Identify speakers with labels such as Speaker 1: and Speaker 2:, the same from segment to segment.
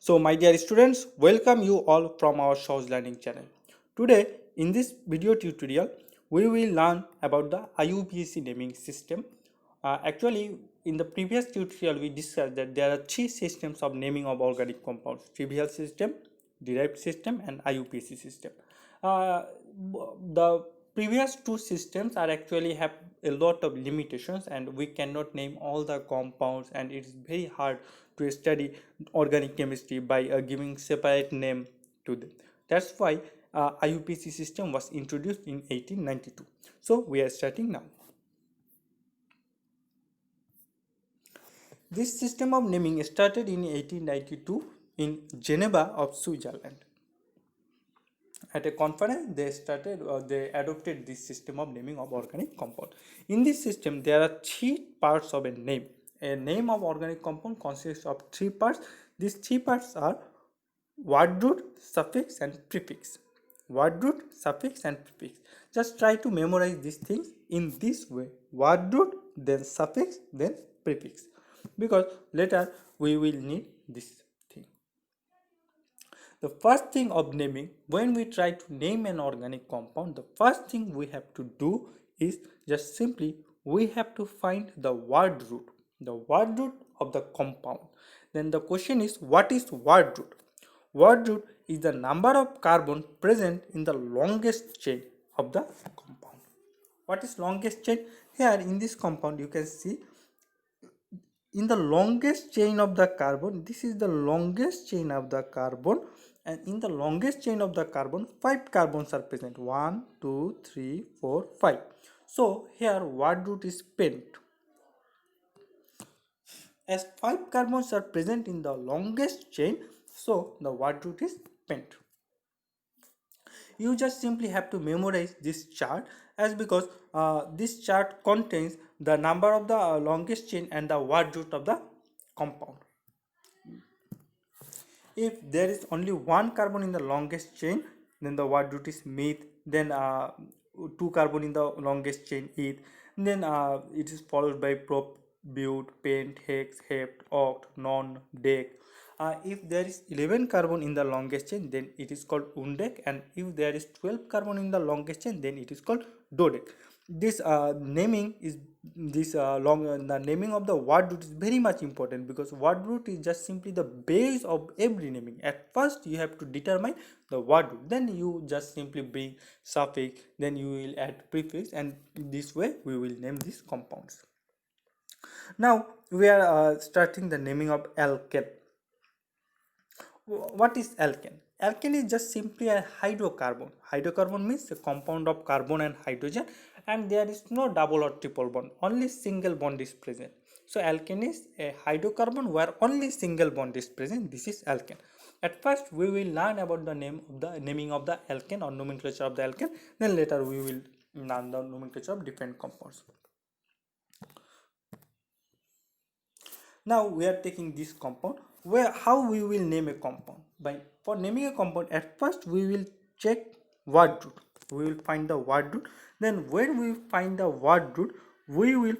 Speaker 1: So my dear students, welcome you all from our sohozlearning channel. Today in this video tutorial, we will learn about the IUPAC naming system. Actually, in the previous tutorial, we discussed that there are three systems of naming of organic compounds: trivial system, derived system, and IUPAC system. Uh, the previous two systems are actually have a lot of limitations, and we cannot name all the compounds, and it is very hard to study organic chemistry by giving separate name to them. That's why IUPAC system was introduced in 1892. So we are starting now. This system of naming started in 1892 in Geneva of Switzerland. At a conference, they adopted this system of naming of organic compound. In this system, there are three parts of a name. A name of organic compound consists of three parts. These three parts are word root, suffix, and prefix. Word root, suffix, and prefix. Just try to memorize these things in this way: word root, then suffix, then prefix, because later we will need this thing. The first thing of naming, when we try to name an organic compound, the first thing we have to do is just simply we have to find the word root of the compound. Then the question is, what is word root? Word root is the number of carbon present in the longest chain of the compound. What is longest chain? Here in this compound you can see in the longest chain of the carbon, this is the longest chain of the carbon, and in the longest chain of the carbon 5 carbons are present: 1 2 3 4 5. So here word root is pent. As 5 carbons are present in the longest chain, so the word root is pent. You just simply have to memorize this chart, as because this chart contains the number of the longest chain and the word root of the compound. If there is only one carbon in the longest chain, then the word root is meth. Then two carbon in the longest chain, eth. Then it is followed by prop, but, pent, hex, hept, oct, non, dec. If there is 11 carbon in the longest chain, then it is called undec, and if there is 12 carbon in the longest chain, then it is called dodec. This naming is the naming of the word root is very much important, because word root is just simply the base of every naming. At first you have to determine the word root, then you just simply bring suffix, then you will add prefix, and this way we will name these compounds. Now we are starting the naming of alkane. What is alkane? Alkane is just simply a hydrocarbon. Hydrocarbon means a compound of carbon and hydrogen, and there is no double or triple bond, only single bond is present. So alkane is a hydrocarbon where only single bond is present. This is alkane. At first we will learn about the naming of the alkane or nomenclature of the alkane, then later we will learn the nomenclature of different compounds. Now we are taking this compound. How we will name a compound? For naming a compound, at first we will check word root. We will find the word root. Then when we find the word root, we will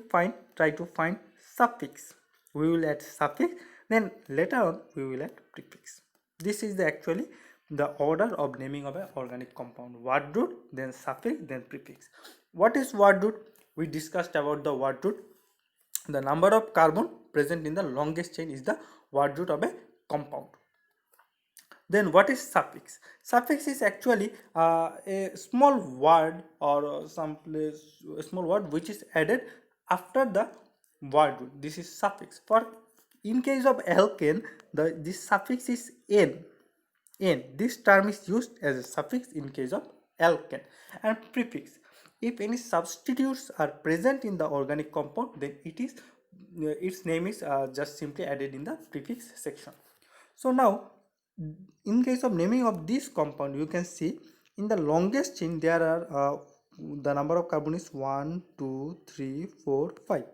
Speaker 1: try to find suffix. We will add suffix. Then later on we will add prefix. This is actually the order of naming of an organic compound: word root, then suffix, then prefix. What is word root? We discussed about the word root. The number of carbon present in the longest chain is the word root of a compound. Then what is suffix? Suffix is actually a small word, or a small word which is added after the word root. This is suffix. For in case of alkane, this suffix is n. This term is used as a suffix in case of alkane. And prefix: if any substitutes are present in the organic compound, then its name is just simply added in the prefix section. So now in case of naming of this compound, you can see in the longest chain there are the number of carbon is 1 2 3 4 5.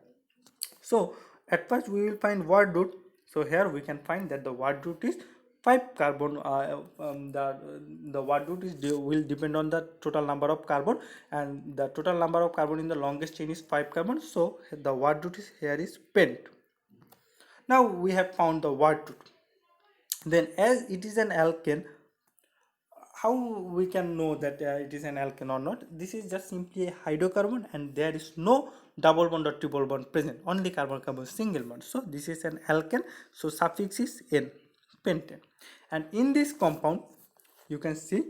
Speaker 1: So at first we will find word root. So here we can find that the word root is 5 carbon. The word root will depend on the total number of carbon, and the total number of carbon in the longest chain is 5 carbon. So the word root here is pent. Now we have found the word root. Then as it is an alkane, how we can know that it is an alkane or not? This is just simply a hydrocarbon and there is no double bond or triple bond present, only carbon carbon single bond. So this is an alkane, so suffix is n, pentane. And in this compound you can see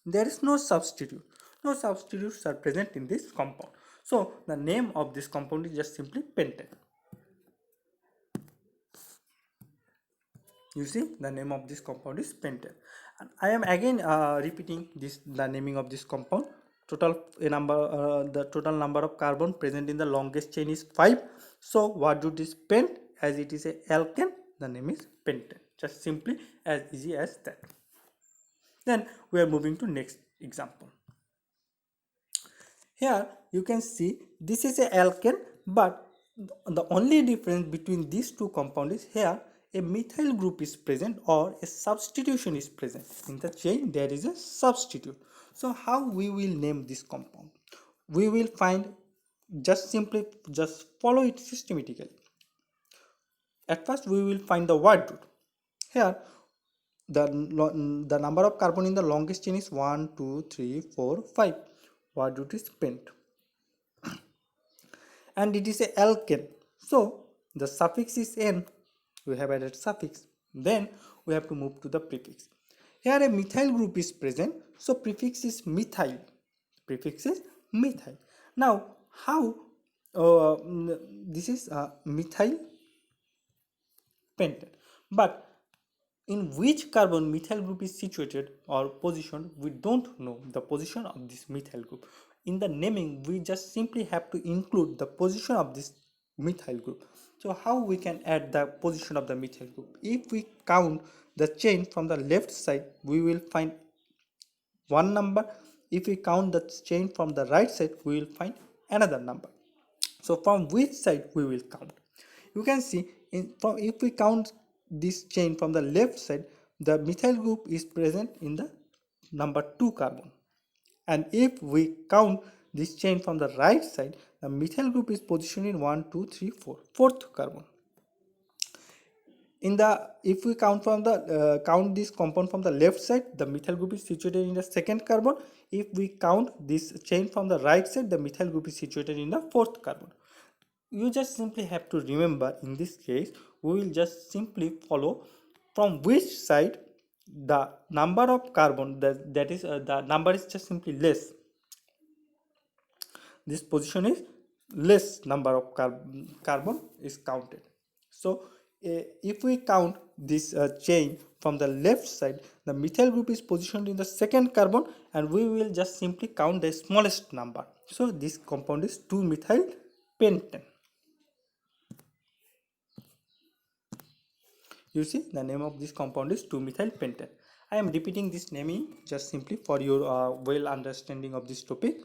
Speaker 1: there is no substitute, no substitutes are present in this compound. So the name of this compound is just simply pentane. You see, the name of this compound is pentane. And I am again repeating this, the naming of this compound. The total number of carbon present in the longest chain is 5. So what root is pent? As it is a alkane, the name is pentane. Just simply as easy as that. Then we are moving to next example. Here you can see this is a alkane, but the only difference between these two compounds is here a methyl group is present or a substitution is present. In the chain there is a substitute. So how we will name this compound? We will find, just simply just follow it systematically. At first we will find the word root. Here the number of carbon in the longest chain is 1, 2, 3, 4, 5. Word root is pent. And it is a alkane, so the suffix is n, we have added suffix. Then we have to move to the prefix. Here a methyl group is present, so prefix is methyl, prefix is methyl. Now how this is methyl pentane, but in which carbon methyl group is situated or positioned, we don't know the position of this methyl group. In the naming we just simply have to include the position of this methyl group. So how we can add the position of the methyl group? If we count the chain from the left side, we will find one number. If we count the chain from the right side, we will find another number. So from which side we will count? You can see if we count this chain from the left side, the methyl group is present in the number 2 carbon. And if we count this chain from the right side, the methyl group is positioned in 1, 2, 3, 4, fourth carbon. If we count this compound from the left side, the methyl group is situated in the second carbon. If we count this chain from the right side, the methyl group is situated in the fourth carbon. You just simply have to remember, in this case we will just simply follow from which side the number of carbon, that is the number is just simply less, this position is less number of carbon is counted. So if we count this chain from the left side, the methyl group is positioned in the second carbon, and we will just simply count the smallest number. So this compound is 2-methyl pentane. You see, the name of this compound is 2-methyl pentane. I am repeating this naming just simply for your well understanding of this topic.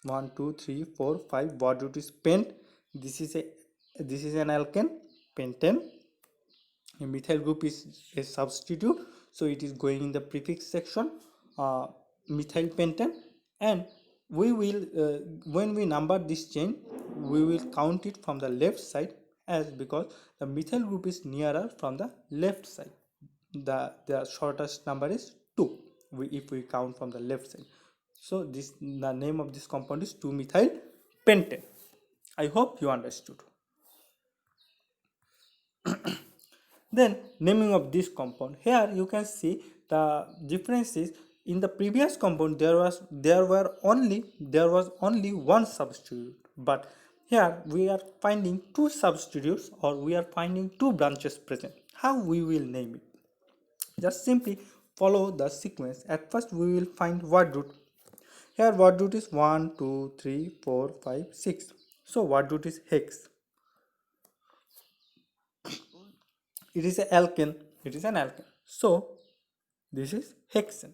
Speaker 1: 1, 2, 3, 4, 5. Word root is pent. This is an alkane, pentane. A methyl group is a substitute, so it is going in the prefix section, methyl pentane. And we will when we number this chain, we will count it from the left side, as because the methyl group is nearer from the left side. The shortest number is 2 if we count from the left side. So the name of this compound is 2-methyl pentane. I hope you understood. Then naming of this compound, here you can see the differences. In the previous compound there was only one substitute, but here we are finding two substitutes, or we are finding two branches present. How we will name it? Just simply follow the sequence. At first we will find word root. Here word root is 1, 2, 3, 4, 5, 6. So word root is hex. It is an alkane. So this is hexane.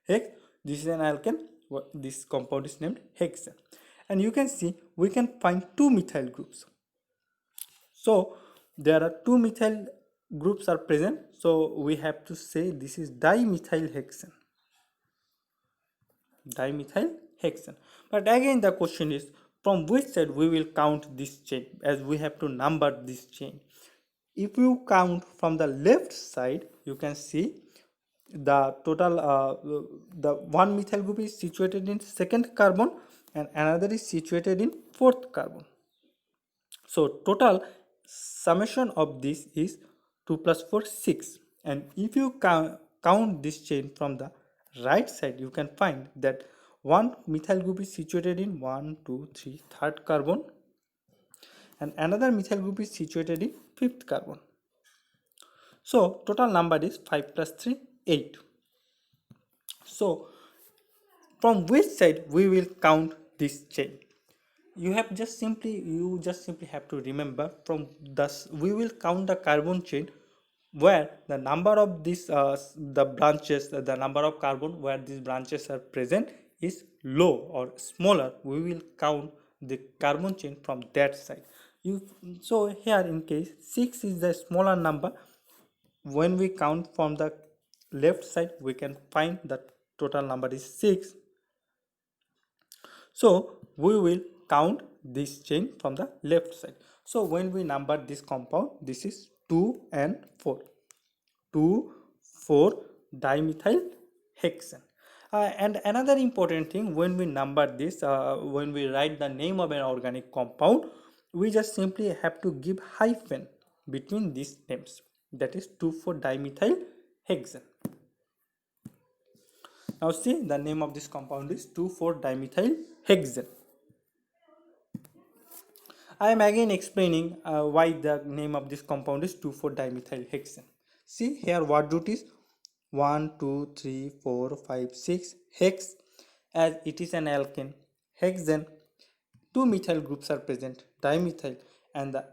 Speaker 1: Hex, this is an alkane. This compound is named hexane. And you can see we can find two methyl groups. So there are two methyl groups are present. So we have to say this is dimethylhexane. Dimethylhexane. But again the question is, from which side we will count this chain, as we have to number this chain. If you count from the left side, you can see the total the one methyl group is situated in second carbon and another is situated in fourth carbon. So total summation of this is 2 plus 4 6, and if you count this chain from the right side, you can find that one methyl group is situated in 1 2 3 third carbon and another methyl group is situated in fifth carbon. So total number is 5 plus 3 8. So from which side we will count this chain? You just simply have to remember from this we will count the carbon chain where the number of these the branches, the number of carbon where these branches are present is low or smaller. We will count the carbon chain from that side. You so here in case 6 is the smaller number. When we count from the left side, we can find that total number is 6. So we will count this chain from the left side. So when we number this compound, this is 2 and 4. 2, 4 dimethyl hexane. And another important thing, when we number this, when we write the name of an organic compound, we just simply have to give hyphen between these names. That is 2,4 dimethyl hexane. Now see, the name of this compound is 2,4 dimethyl hexane. I am again explaining why the name of this compound is 2,4 dimethyl hexane. See here, word root is 1 2 3 4 5 6 hex, as it is an alkane. Hexane, two methyl groups are present, dimethyl, and the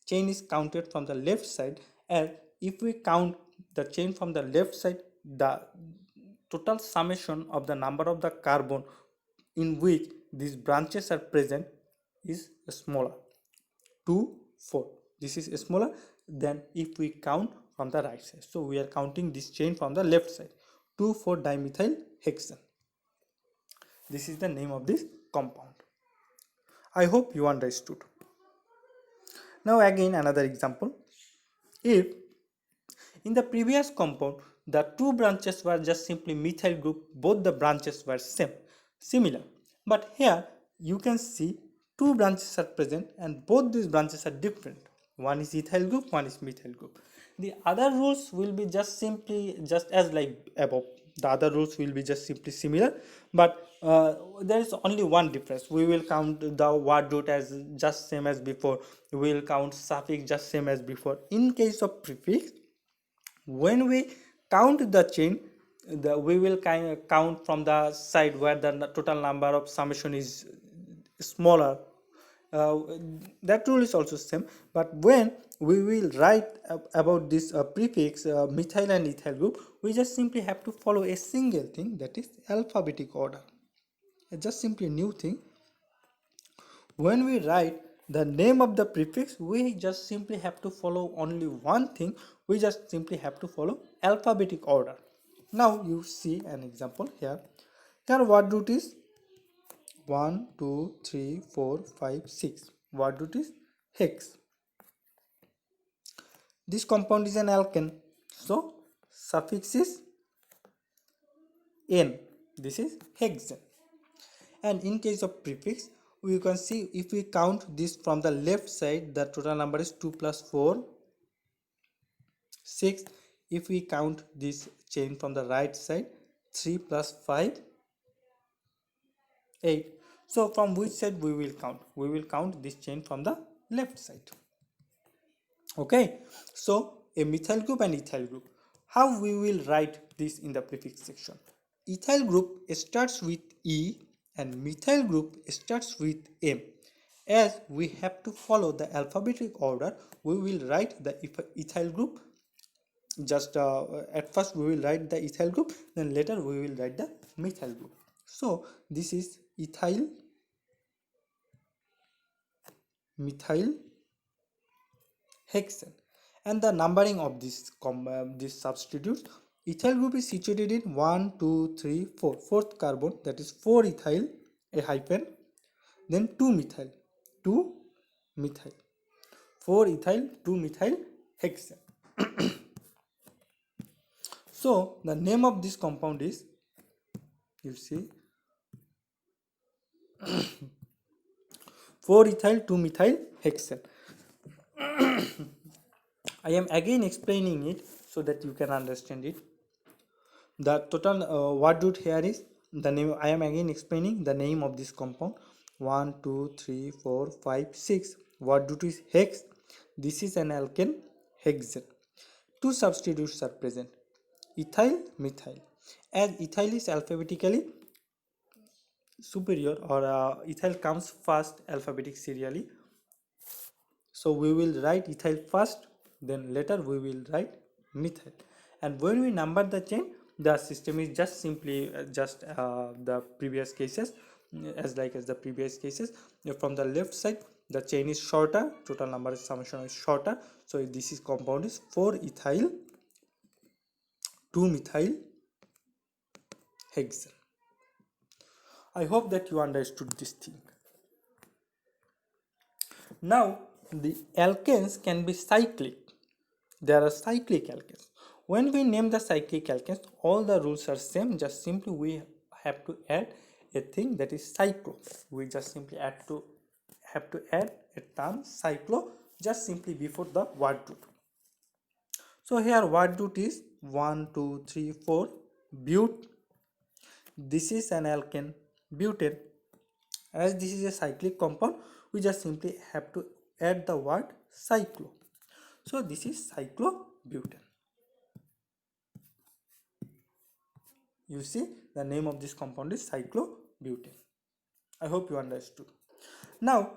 Speaker 1: chain is counted from the left side. And if we count the chain from the left side, the total summation of the number of the carbon in which these branches are present is smaller, 2 4. This is smaller than if we count from the right side. So we are counting this chain from the left side, 2 4 dimethyl hexane. This is the name of this compound. I hope you understood. Now again another example. If in the previous compound the two branches were just simply methyl group, both the branches were similar, but here you can see two branches are present and both these branches are different. One is ethyl group, one is methyl group. The other rules will be just as like above. The other rules will be just simply similar, but there is only one difference. We will count the word root as just same as before. We will count suffix just same as before. In case of prefix, when we count the chain, we will count from the side where the total number of summation is smaller. That rule is also same, but when we will write about this prefix methyl and ethyl group, we just simply have to follow a single thing, that is alphabetic order. It's just simply a new thing. When we write the name of the prefix, we just simply have to follow only one thing. We just simply have to follow alphabetic order. Now you see an example here. Here word root is 1 2 3 4 5 6. Word root is hex. This compound is an alkane, so suffix is n. This is hexane. And in case of prefix, we can see if we count this from the left side, the total number is 2 plus 4 6. If we count this chain from the right side, 3 plus 5 8. So from which side we will count? We will count this chain from the left side. Okay, so a methyl group and ethyl group. How we will write this in the prefix section? Ethyl group starts with E and methyl group starts with M. As we have to follow the alphabetic order, we will write the ethyl group. Just at first we will write the ethyl group, then later we will write the methyl group. So this is ethyl, methyl, hexane, and the numbering of this substitutes. Ethyl group is situated in 1 2 3 4, fourth carbon, that is 4 ethyl, a hyphen, then 2 methyl, 2 methyl, 4 ethyl, 2 methyl, hexane. So the name of this compound is, you see, 4-ethyl 2-methyl hexane. I am again explaining it so that you can understand it. The total word root here is the name. I am again explaining the name of this compound. 1, 2, 3, 4, 5, 6. Word root is hex. This is an alkane, hexane. Two substitutes are present, ethyl, methyl. As ethyl is alphabetically superior, or ethyl comes first alphabetic serially, so we will write ethyl first, then later we will write methyl. And when we number the chain, the system is just simply the previous cases, as the previous cases. From the left side, the chain is shorter, total number summation is shorter. So this is compound is 4-ethyl 2-methyl hexane. I hope that you understood this thing. Now the alkanes can be cyclic. There are cyclic alkanes. When we name the cyclic alkanes, all the rules are same. Just simply we have to add a thing that is cyclo. We just simply have to add a term cyclo just simply before the word root. So here word root is 1, 2, 3, 4 but. This is an alkane, butane. As this is a cyclic compound, we just simply have to add the word cyclo. So this is cyclobutane. You see, the name of this compound is cyclobutane. I hope you understood. Now,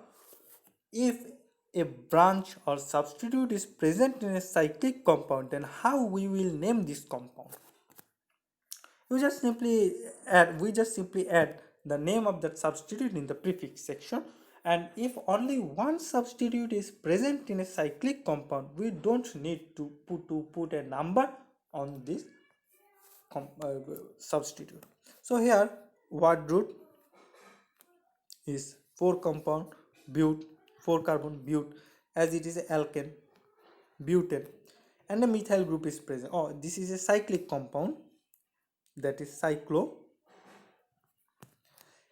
Speaker 1: if a branch or substitute is present in a cyclic compound, then how we will name this compound? We just simply add the name of that substitute in the prefix section. And if only one substitute is present in a cyclic compound, we don't need to put a number on this substitute. So here word root is 4 compound but, 4 carbon but, as it is a alkane, butane, and the methyl group is present. Oh, this is a cyclic compound, that is cyclo,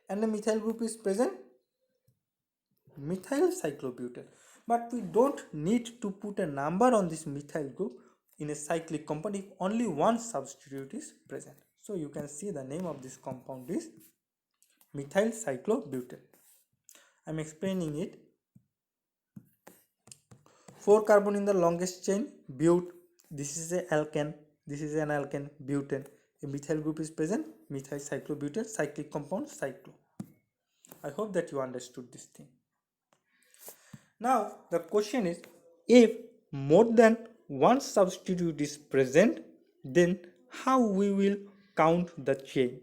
Speaker 1: and the methyl group is present, methyl cyclobutane. But we don't need to put a number on this methyl group in a cyclic compound if only one substitute is present. So you can see the name of this compound is methyl cyclobutane. I am explaining it. 4 carbon in the longest chain, but. This is a alkane, this is an alkane, butane. A methyl group is present, methyl cyclobutane, cyclic compound, cyclo. I hope that you understood this thing. Now the question is, if more than one substitute is present, then how we will count the chain?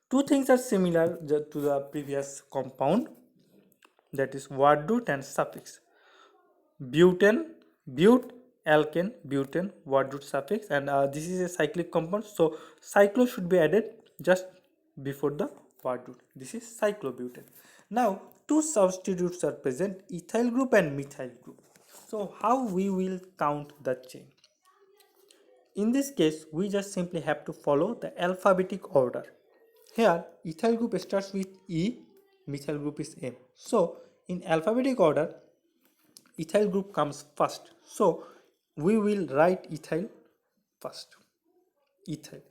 Speaker 1: Two things are similar to the previous compound, that is word root and suffix. Butane, but, alkane, butane, word root suffix, and this is a cyclic compound, so cyclo should be added just before the word root. This is cyclobutane. Now two substitutes are present, ethyl group and methyl group. So how we will count the chain? In this case, we just simply have to follow the alphabetic order. Here ethyl group starts with E, methyl group is M. So in alphabetic order, ethyl group comes first. So we will write ethyl first, ethyl.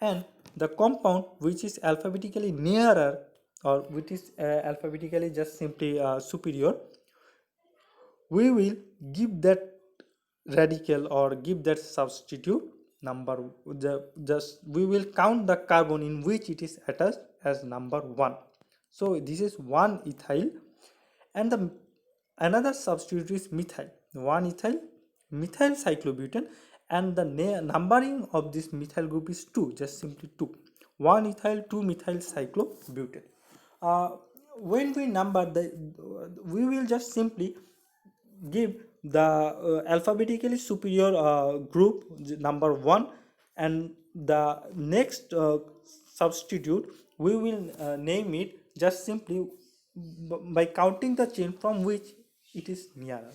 Speaker 1: And the compound which is alphabetically nearer, or which is alphabetically just simply superior, we will give that radical or give that substitute number. We will count the carbon in which it is attached as number 1. So this is 1 ethyl, and the another substitute is methyl, 1 ethyl, methyl cyclobutane, and the numbering of this methyl group is 2, just simply 2, 1 ethyl 2 methyl cyclobutane. When we number we will just simply give the alphabetically superior group number 1, and the next substitute we will name it just simply by counting the chain from which it is nearer.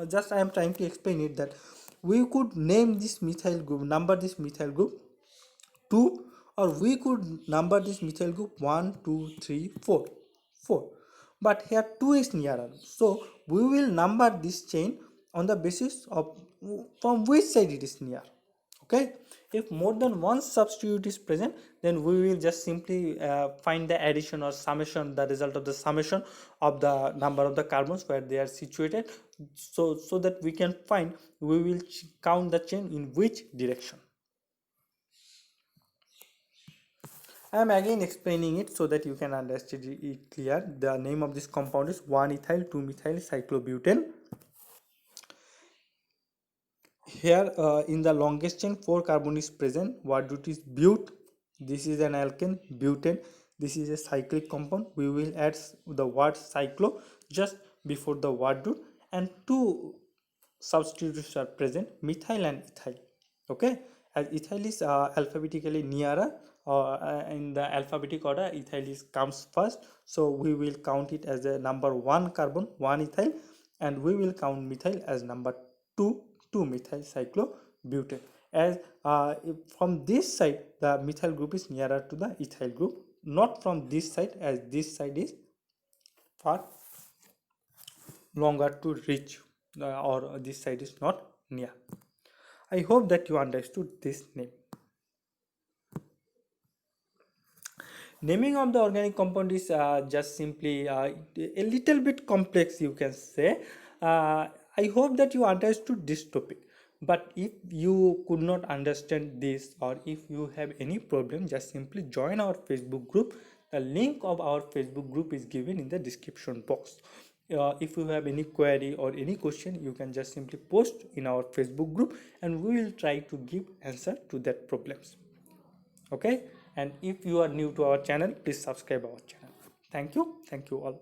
Speaker 1: just I am trying to explain it that we could name this methyl group, number this methyl group 2, or we could number this methyl group 1, 2, 3, 4, 4. But here 2 is nearer, so we will number this chain on the basis of from which side it is near. Okay, if more than one substitute is present, then we will just simply find the addition or summation, the result of the summation of the number of the carbons where they are situated, so that we can find, we will count the chain in which direction. I am again explaining it so that you can understand it clear. The name of this compound is 1-ethyl 2-methyl cyclobutane. Here in the longest chain 4 carbon is present. What root is but. This is an alkane, butane. This is a cyclic compound. We will add the word cyclo just before the word root, and 2 substitutes are present, methyl and ethyl. Okay, as ethyl is alphabetically nearer, in the alphabetic order ethyl is comes first, so we will count it as a number 1 carbon 1 ethyl, and we will count methyl as number 2 2 methyl cyclobutane. As from this side the methyl group is nearer to the ethyl group, not from this side, as this side is far longer to reach, or this side is not near. I hope that you understood this name. Naming of the organic compound is just simply a little bit complex, you can say. I hope that you understood this topic. But if you could not understand this, or if you have any problem, just simply join our Facebook group. The link of our Facebook group is given in the description box. If you have any query or any question, you can just simply post in our Facebook group, and we will try to give answer to that problems. Okay, and if you are new to our channel, please subscribe our channel. Thank you all.